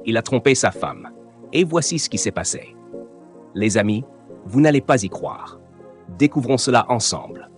Il a trompé sa femme. Et voici ce qui s'est passé. Les amis, vous n'allez pas y croire. Découvrons cela ensemble.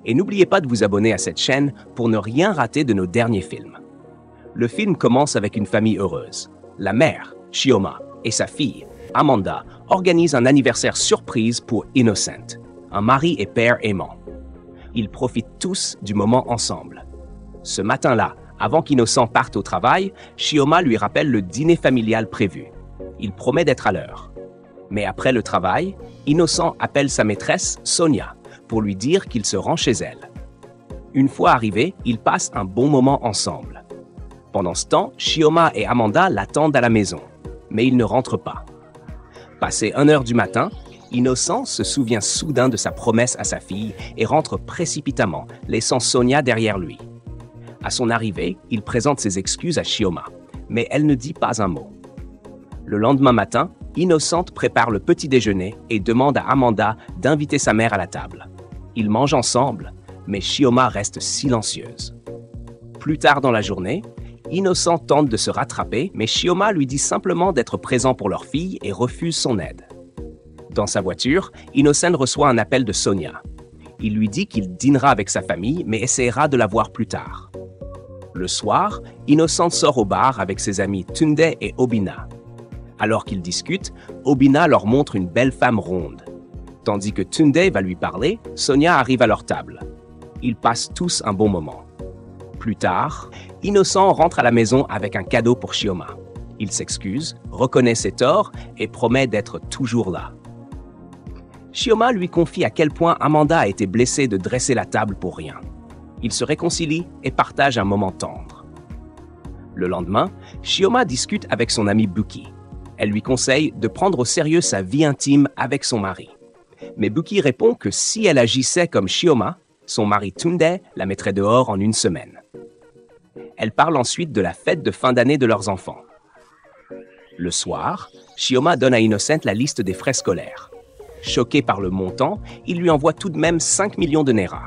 Et n'oubliez pas de vous abonner à cette chaîne pour ne rien rater de nos derniers films. Le film commence avec une famille heureuse. La mère, Chioma, et sa fille, Amanda, organisent un anniversaire surprise pour Innocent, un mari et père aimant. Ils profitent tous du moment ensemble. Ce matin-là, avant qu'Innocent parte au travail, Chioma lui rappelle le dîner familial prévu. Il promet d'être à l'heure. Mais après le travail, Innocent appelle sa maîtresse, Sonia, pour lui dire qu'il se rend chez elle. Une fois arrivé, ils passent un bon moment ensemble. Pendant ce temps, Chioma et Amanda l'attendent à la maison, mais ils ne rentrent pas. Passé 1h du matin, Innocent se souvient soudain de sa promesse à sa fille et rentre précipitamment, laissant Sonia derrière lui. À son arrivée, il présente ses excuses à Chioma, mais elle ne dit pas un mot. Le lendemain matin, Innocent prépare le petit déjeuner et demande à Amanda d'inviter sa mère à la table. Ils mangent ensemble, mais Chioma reste silencieuse. Plus tard dans la journée, Innocent tente de se rattraper, mais Chioma lui dit simplement d'être présent pour leur fille et refuse son aide. Dans sa voiture, Innocent reçoit un appel de Sonia. Il lui dit qu'il dînera avec sa famille, mais essaiera de la voir plus tard. Le soir, Innocent sort au bar avec ses amis Tunde et Obinna. Alors qu'ils discutent, Obinna leur montre une belle femme ronde. Tandis que Tunde va lui parler, Sonia arrive à leur table. Ils passent tous un bon moment. Plus tard, Innocent rentre à la maison avec un cadeau pour Chioma. Il s'excuse, reconnaît ses torts et promet d'être toujours là. Chioma lui confie à quel point Amanda a été blessée de dresser la table pour rien. Ils se réconcilient et partagent un moment tendre. Le lendemain, Chioma discute avec son amie Buki. Elle lui conseille de prendre au sérieux sa vie intime avec son mari. Mais Buki répond que si elle agissait comme Chioma, son mari Tunde la mettrait dehors en une semaine. Elle parle ensuite de la fête de fin d'année de leurs enfants. Le soir, Chioma donne à Innocent la liste des frais scolaires. Choqué par le montant, il lui envoie tout de même 5 millions de Naira.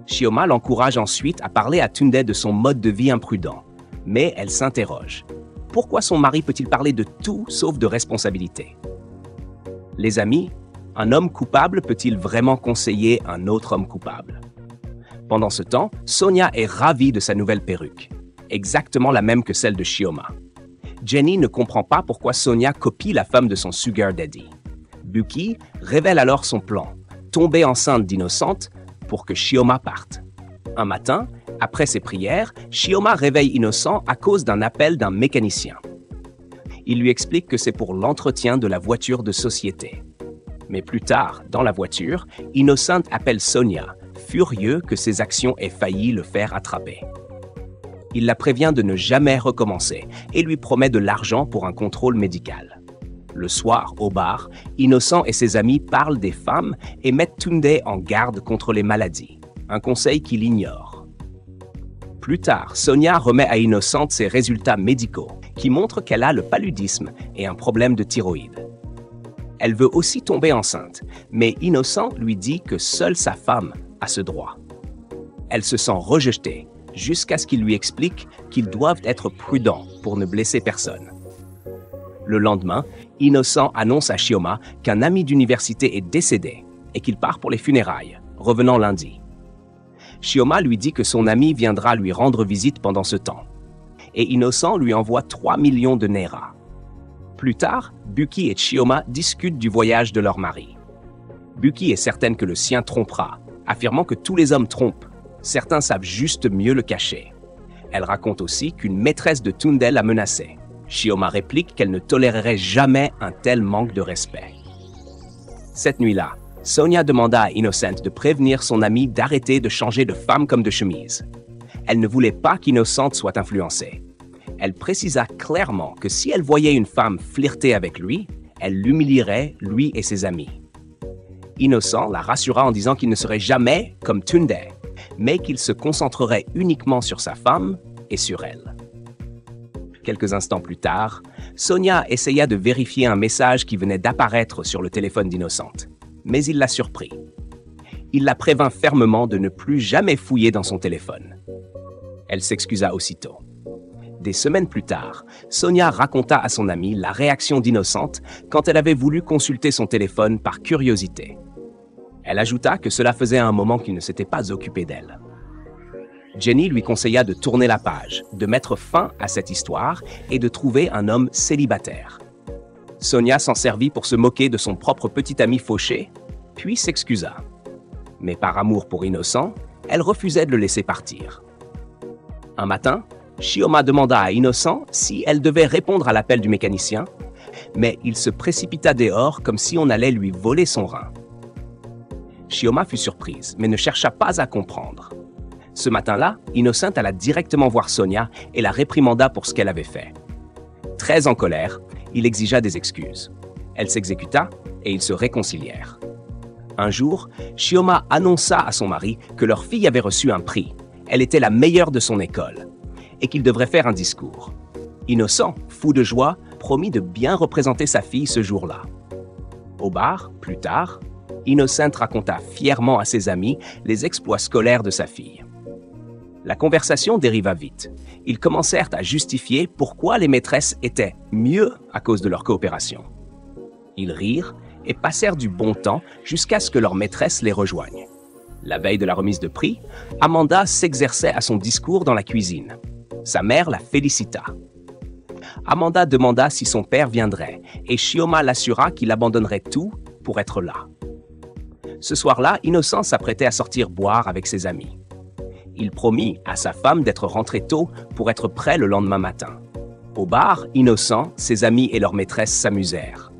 Chioma l'encourage ensuite à parler à Tunde de son mode de vie imprudent. Mais elle s'interroge. Pourquoi son mari peut-il parler de tout sauf de responsabilité? Les amis, un homme coupable peut-il vraiment conseiller un autre homme coupable? Pendant ce temps, Sonia est ravie de sa nouvelle perruque, exactement la même que celle de Chioma. Jenny ne comprend pas pourquoi Sonia copie la femme de son sugar daddy. Buki révèle alors son plan, tomber enceinte d'Innocent pour que Chioma parte. Un matin, après ses prières, Chioma réveille Innocent à cause d'un appel d'un mécanicien. Il lui explique que c'est pour l'entretien de la voiture de société. Mais plus tard, dans la voiture, Innocent appelle Sonia, furieux que ses actions aient failli le faire attraper. Il la prévient de ne jamais recommencer et lui promet de l'argent pour un contrôle médical. Le soir, au bar, Innocent et ses amis parlent des femmes et mettent Tunde en garde contre les maladies, un conseil qu'il ignore. Plus tard, Sonia remet à Innocent ses résultats médicaux qui montrent qu'elle a le paludisme et un problème de thyroïde. Elle veut aussi tomber enceinte, mais Innocent lui dit que seule sa femme a ce droit. Elle se sent rejetée jusqu'à ce qu'il lui explique qu'ils doivent être prudents pour ne blesser personne. Le lendemain, Innocent annonce à Chioma qu'un ami d'université est décédé et qu'il part pour les funérailles, revenant lundi. Chioma lui dit que son ami viendra lui rendre visite pendant ce temps. Et Innocent lui envoie 3 millions de Naira. Plus tard, Buki et Chioma discutent du voyage de leur mari. Buki est certaine que le sien trompera, affirmant que tous les hommes trompent. Certains savent juste mieux le cacher. Elle raconte aussi qu'une maîtresse de Tunde l'a menacée. Chioma réplique qu'elle ne tolérerait jamais un tel manque de respect. Cette nuit-là, Sonia demanda à Innocent de prévenir son amie d'arrêter de changer de femme comme de chemise. Elle ne voulait pas qu'Innocent soit influencée. Elle précisa clairement que si elle voyait une femme flirter avec lui, elle l'humilierait, lui et ses amis. Innocent la rassura en disant qu'il ne serait jamais comme Tunde, mais qu'il se concentrerait uniquement sur sa femme et sur elle. Quelques instants plus tard, Sonia essaya de vérifier un message qui venait d'apparaître sur le téléphone d'Innocent, mais il la surprit. Il la prévint fermement de ne plus jamais fouiller dans son téléphone. Elle s'excusa aussitôt. Des semaines plus tard, Sonia raconta à son amie la réaction d'Innocente quand elle avait voulu consulter son téléphone par curiosité. Elle ajouta que cela faisait un moment qu'il ne s'était pas occupé d'elle. Jenny lui conseilla de tourner la page, de mettre fin à cette histoire et de trouver un homme célibataire. Sonia s'en servit pour se moquer de son propre petit ami fauché, puis s'excusa. Mais par amour pour Innocent, elle refusait de le laisser partir. Un matin, Chioma demanda à Innocent si elle devait répondre à l'appel du mécanicien, mais il se précipita dehors comme si on allait lui voler son rein. Chioma fut surprise, mais ne chercha pas à comprendre. Ce matin-là, Innocent alla directement voir Sonia et la réprimanda pour ce qu'elle avait fait. Très en colère, il exigea des excuses. Elle s'exécuta et ils se réconcilièrent. Un jour, Chioma annonça à son mari que leur fille avait reçu un prix. Elle était la meilleure de son école et qu'il devrait faire un discours. Innocent, fou de joie, promit de bien représenter sa fille ce jour-là. Au bar, plus tard, Innocent raconta fièrement à ses amis les exploits scolaires de sa fille. La conversation dériva vite. Ils commencèrent à justifier pourquoi les maîtresses étaient mieux à cause de leur coopération. Ils rirent et passèrent du bon temps jusqu'à ce que leur maîtresse les rejoigne. La veille de la remise de prix, Amanda s'exerçait à son discours dans la cuisine. Sa mère la félicita. Amanda demanda si son père viendrait et Chioma l'assura qu'il abandonnerait tout pour être là. Ce soir-là, Innocent s'apprêtait à sortir boire avec ses amis. Il promit à sa femme d'être rentré tôt pour être prêt le lendemain matin. Au bar, Innocent, ses amis et leur maîtresse s'amusèrent.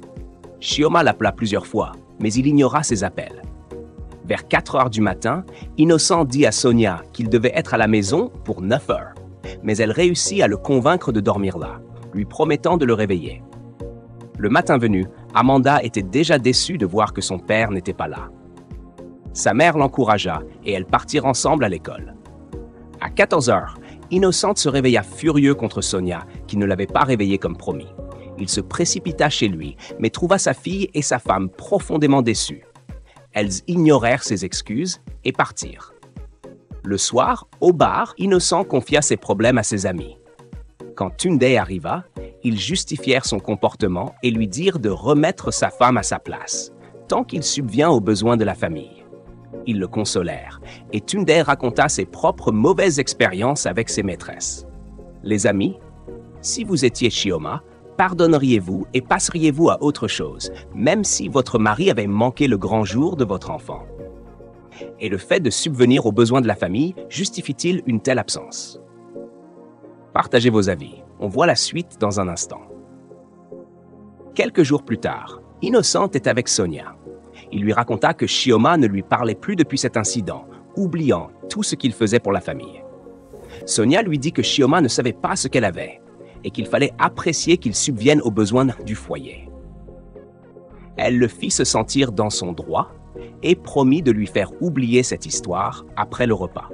Chioma l'appela plusieurs fois, mais il ignora ses appels. Vers 4 heures du matin, Innocent dit à Sonia qu'il devait être à la maison pour 9 heures, mais elle réussit à le convaincre de dormir là, lui promettant de le réveiller. Le matin venu, Amanda était déjà déçue de voir que son père n'était pas là. Sa mère l'encouragea et elles partirent ensemble à l'école. À 14 heures, Innocent se réveilla furieux contre Sonia, qui ne l'avait pas réveillé comme promis. Il se précipita chez lui, mais trouva sa fille et sa femme profondément déçues. Elles ignorèrent ses excuses et partirent. Le soir, au bar, Innocent confia ses problèmes à ses amis. Quand Tunde arriva, ils justifièrent son comportement et lui dirent de remettre sa femme à sa place, tant qu'il subvient aux besoins de la famille. Ils le consolèrent, et Tunde raconta ses propres mauvaises expériences avec ses maîtresses. Les amis, si vous étiez Chioma, pardonneriez-vous et passeriez-vous à autre chose, même si votre mari avait manqué le grand jour de votre enfant? Et le fait de subvenir aux besoins de la famille justifie-t-il une telle absence? Partagez vos avis. On voit la suite dans un instant. Quelques jours plus tard, Innocent est avec Sonia. Il lui raconta que Chioma ne lui parlait plus depuis cet incident, oubliant tout ce qu'il faisait pour la famille. Sonia lui dit que Chioma ne savait pas ce qu'elle avait et qu'il fallait apprécier qu'il subvienne aux besoins du foyer. Elle le fit se sentir dans son droit et promit de lui faire oublier cette histoire après le repas.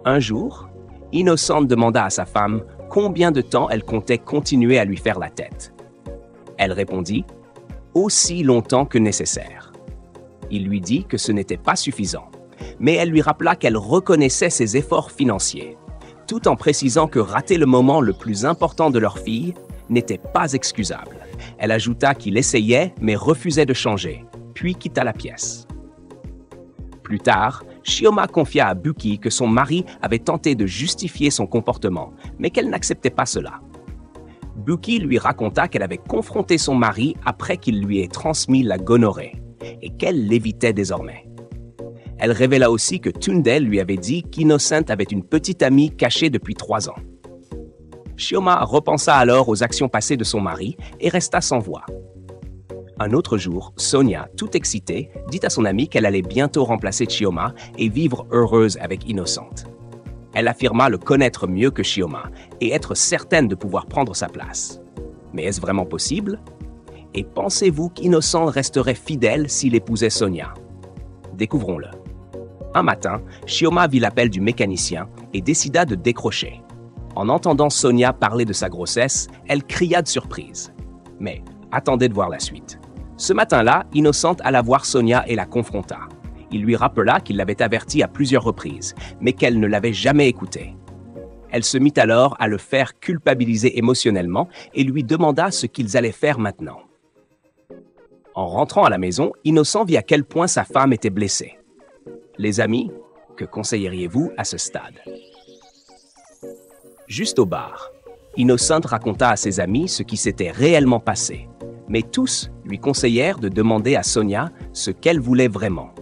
Un jour, Innocente demanda à sa femme combien de temps elle comptait continuer à lui faire la tête. Elle répondit « aussi longtemps que nécessaire ». Il lui dit que ce n'était pas suffisant, mais elle lui rappela qu'elle reconnaissait ses efforts financiers, tout en précisant que rater le moment le plus important de leur fille n'était pas excusable. Elle ajouta qu'il essayait mais refusait de changer, puis quitta la pièce. Plus tard, Chioma confia à Buki que son mari avait tenté de justifier son comportement, mais qu'elle n'acceptait pas cela. Buki lui raconta qu'elle avait confronté son mari après qu'il lui ait transmis la gonorrhée et qu'elle l'évitait désormais. Elle révéla aussi que Tunde lui avait dit qu'Innocent avait une petite amie cachée depuis 3 ans. Chioma repensa alors aux actions passées de son mari et resta sans voix. Un autre jour, Sonia, tout excitée, dit à son amie qu'elle allait bientôt remplacer Chioma et vivre heureuse avec Innocente. Elle affirma le connaître mieux que Chioma et être certaine de pouvoir prendre sa place. Mais est-ce vraiment possible? Et pensez-vous qu'Innocent resterait fidèle s'il épousait Sonia? Découvrons-le. Un matin, Chioma vit l'appel du mécanicien et décida de décrocher. En entendant Sonia parler de sa grossesse, elle cria de surprise. Mais attendez de voir la suite. Ce matin-là, Innocente alla voir Sonia et la confronta. Il lui rappela qu'il l'avait avertie à plusieurs reprises, mais qu'elle ne l'avait jamais écoutée. Elle se mit alors à le faire culpabiliser émotionnellement et lui demanda ce qu'ils allaient faire maintenant. En rentrant à la maison, Innocent vit à quel point sa femme était blessée. Les amis, que conseilleriez-vous à ce stade? Juste au bar, Innocent raconta à ses amis ce qui s'était réellement passé, mais tous lui conseillèrent de demander à Sonia ce qu'elle voulait vraiment.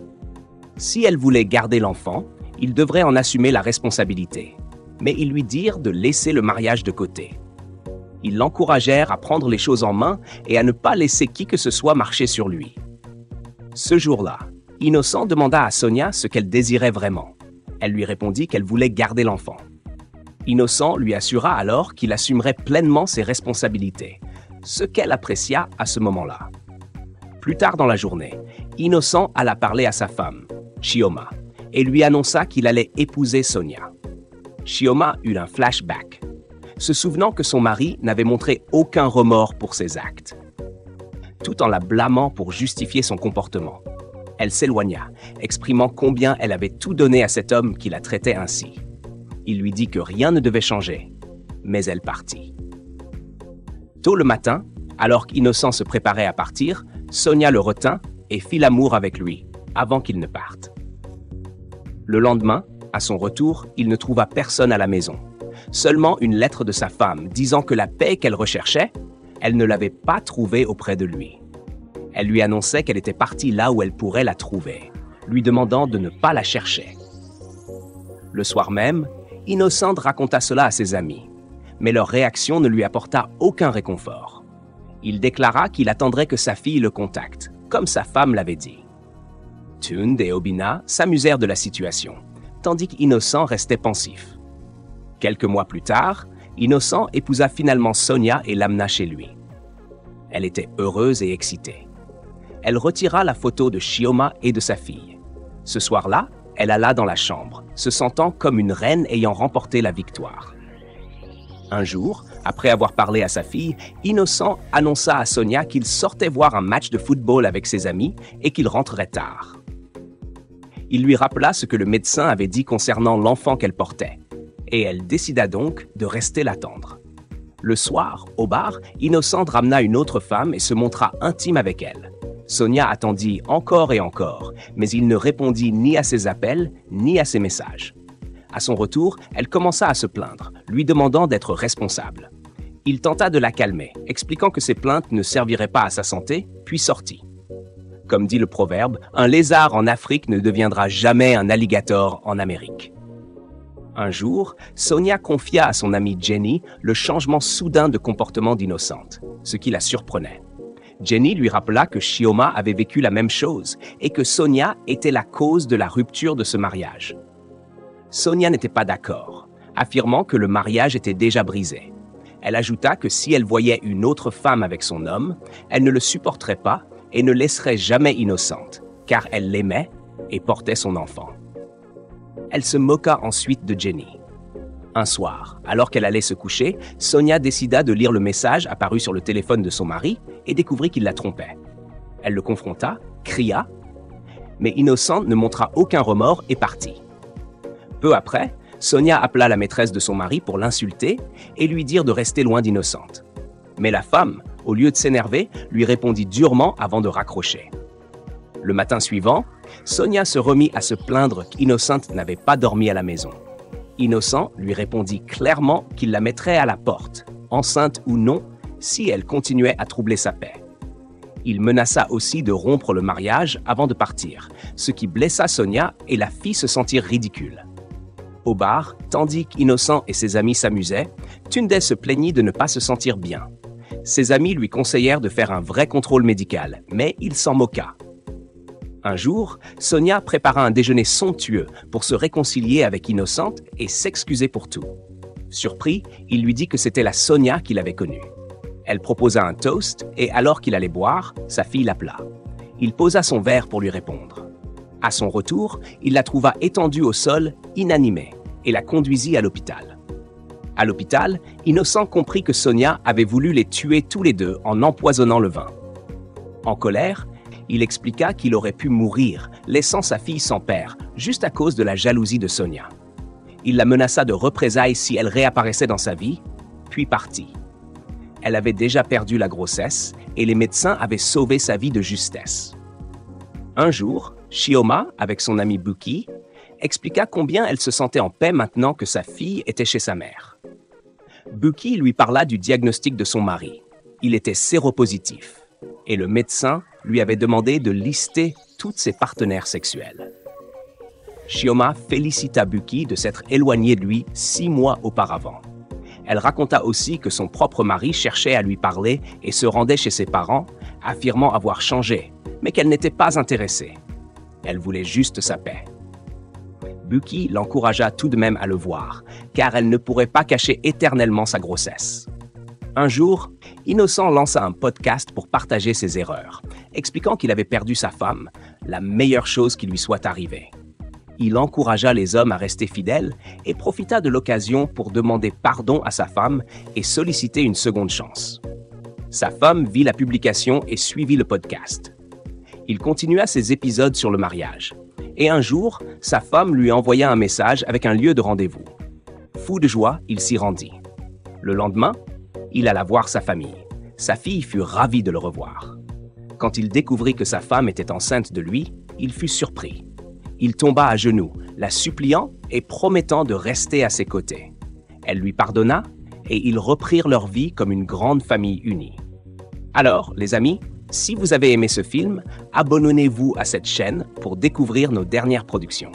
Si elle voulait garder l'enfant, il devrait en assumer la responsabilité, mais ils lui dirent de laisser le mariage de côté. Ils l'encouragèrent à prendre les choses en main et à ne pas laisser qui que ce soit marcher sur lui. Ce jour-là, Innocent demanda à Sonia ce qu'elle désirait vraiment. Elle lui répondit qu'elle voulait garder l'enfant. Innocent lui assura alors qu'il assumerait pleinement ses responsabilités, ce qu'elle apprécia à ce moment-là. Plus tard dans la journée, Innocent alla parler à sa femme, Chioma, et lui annonça qu'il allait épouser Sonia. Chioma eut un flashback, se souvenant que son mari n'avait montré aucun remords pour ses actes. Tout en la blâmant pour justifier son comportement, elle s'éloigna, exprimant combien elle avait tout donné à cet homme qui la traitait ainsi. Il lui dit que rien ne devait changer, mais elle partit. Tôt le matin, alors qu'Innocent se préparait à partir, Sonia le retint et fit l'amour avec lui, avant qu'il ne parte. Le lendemain, à son retour, il ne trouva personne à la maison. Seulement une lettre de sa femme disant que la paix qu'elle recherchait, elle ne l'avait pas trouvée auprès de lui. Elle lui annonçait qu'elle était partie là où elle pourrait la trouver, lui demandant de ne pas la chercher. Le soir même, Innocent raconta cela à ses amis, mais leur réaction ne lui apporta aucun réconfort. Il déclara qu'il attendrait que sa fille le contacte, comme sa femme l'avait dit. Tund et Obina s'amusèrent de la situation, tandis qu'Innocent restait pensif. Quelques mois plus tard, Innocent épousa finalement Sonia et l'amena chez lui. Elle était heureuse et excitée. Elle retira la photo de Chioma et de sa fille. Ce soir-là, elle alla dans la chambre, se sentant comme une reine ayant remporté la victoire. Un jour, après avoir parlé à sa fille, Innocent annonça à Sonia qu'il sortait voir un match de football avec ses amis et qu'il rentrerait tard. Il lui rappela ce que le médecin avait dit concernant l'enfant qu'elle portait, et elle décida donc de rester l'attendre. Le soir, au bar, Innocent ramena une autre femme et se montra intime avec elle. Sonia attendit encore et encore, mais il ne répondit ni à ses appels, ni à ses messages. À son retour, elle commença à se plaindre, lui demandant d'être responsable. Il tenta de la calmer, expliquant que ses plaintes ne serviraient pas à sa santé, puis sortit. Comme dit le proverbe, un lézard en Afrique ne deviendra jamais un alligator en Amérique. Un jour, Sonia confia à son amie Jenny le changement soudain de comportement d'Innocent, ce qui la surprenait. Jenny lui rappela que Chioma avait vécu la même chose et que Sonia était la cause de la rupture de ce mariage. Sonia n'était pas d'accord, affirmant que le mariage était déjà brisé. Elle ajouta que si elle voyait une autre femme avec son homme, elle ne le supporterait pas et ne laisserait jamais Innocent, car elle l'aimait et portait son enfant. Elle se moqua ensuite de Jenny. Un soir, alors qu'elle allait se coucher, Sonia décida de lire le message apparu sur le téléphone de son mari et découvrit qu'il la trompait. Elle le confronta, cria, mais Innocent ne montra aucun remords et partit. Peu après, Sonia appela la maîtresse de son mari pour l'insulter et lui dire de rester loin d'Innocent. Mais la femme, au lieu de s'énerver, lui répondit durement avant de raccrocher. Le matin suivant, Sonia se remit à se plaindre qu'Innocent n'avait pas dormi à la maison. Innocent lui répondit clairement qu'il la mettrait à la porte, enceinte ou non, si elle continuait à troubler sa paix. Il menaça aussi de rompre le mariage avant de partir, ce qui blessa Sonia et la fit se sentir ridicule. Au bar, tandis qu'Innocent et ses amis s'amusaient, Tunde se plaignit de ne pas se sentir bien. Ses amis lui conseillèrent de faire un vrai contrôle médical, mais il s'en moqua. Un jour, Sonia prépara un déjeuner somptueux pour se réconcilier avec Innocent et s'excuser pour tout. Surpris, il lui dit que c'était la Sonia qu'il avait connue. Elle proposa un toast et alors qu'il allait boire, sa fille l'appela. Il posa son verre pour lui répondre. À son retour, il la trouva étendue au sol, inanimée, et la conduisit à l'hôpital. À l'hôpital, Innocent comprit que Sonia avait voulu les tuer tous les deux en empoisonnant le vin. En colère, il expliqua qu'il aurait pu mourir, laissant sa fille sans père, juste à cause de la jalousie de Sonia. Il la menaça de représailles si elle réapparaissait dans sa vie, puis partit. Elle avait déjà perdu la grossesse et les médecins avaient sauvé sa vie de justesse. Un jour, Chioma, avec son ami Buki, expliqua combien elle se sentait en paix maintenant que sa fille était chez sa mère. Buki lui parla du diagnostic de son mari. Il était séropositif et le médecin lui avait demandé de lister tous ses partenaires sexuels. Chioma félicita Buki de s'être éloignée de lui 6 mois auparavant. Elle raconta aussi que son propre mari cherchait à lui parler et se rendait chez ses parents, affirmant avoir changé, mais qu'elle n'était pas intéressée. Elle voulait juste sa paix. Buki l'encouragea tout de même à le voir, car elle ne pourrait pas cacher éternellement sa grossesse. Un jour, Innocent lança un podcast pour partager ses erreurs, expliquant qu'il avait perdu sa femme, la meilleure chose qui lui soit arrivée. Il encouragea les hommes à rester fidèles et profita de l'occasion pour demander pardon à sa femme et solliciter une seconde chance. Sa femme vit la publication et suivit le podcast. Il continua ses épisodes sur le mariage. Et un jour, sa femme lui envoya un message avec un lieu de rendez-vous. Fou de joie, il s'y rendit. Le lendemain, il alla voir sa famille. Sa fille fut ravie de le revoir. Quand il découvrit que sa femme était enceinte de lui, il fut surpris. Il tomba à genoux, la suppliant et promettant de rester à ses côtés. Elle lui pardonna et ils reprirent leur vie comme une grande famille unie. Alors, les amis, si vous avez aimé ce film, abonnez-vous à cette chaîne pour découvrir nos dernières productions.